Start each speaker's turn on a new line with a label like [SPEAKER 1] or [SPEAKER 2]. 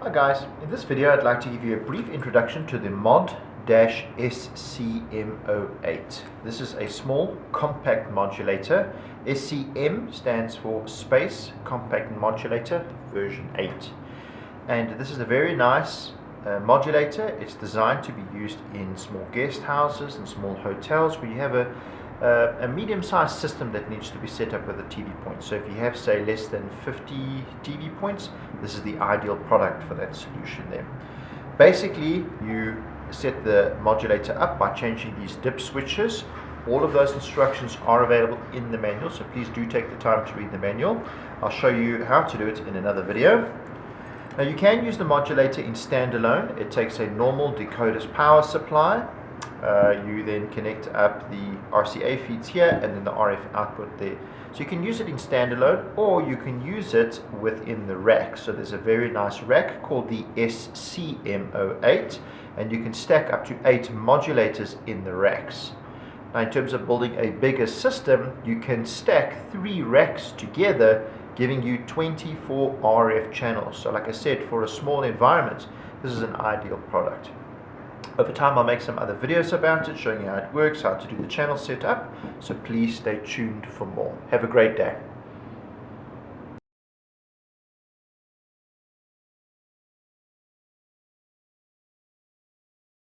[SPEAKER 1] Hi guys, in this video I'd like to give you a brief introduction to the MOD SCM08. This is a small compact modulator. SCM stands for Space Compact Modulator version 8. And this is a very nice modulator. It's designed to be used in small guest houses and small hotels where you have a medium-sized system that needs to be set up with a TV point. So if you have, say, less than 50 TV points, this is the ideal product for that solution there. Basically, you set the modulator up by changing these dip switches. All of those instructions are available in the manual, so please do take the time to read the manual. I'll show you how to do it in another video. Now, you can use the modulator in standalone. It takes a normal decoder's power supply. You then connect up the RCA feeds here and then the RF output there. So you can use it in standalone, or you can use it within the rack. So there's a very nice rack called the SCM08, and you can stack up to 8 modulators in the racks. Now, in terms of building a bigger system, you can stack 3 racks together, giving you 24 RF channels. So like I said, for a small environment, this is an ideal product. Over time, I'll make some other videos about it, showing you how it works, how to do the channel setup, so please stay tuned for more. Have a great day.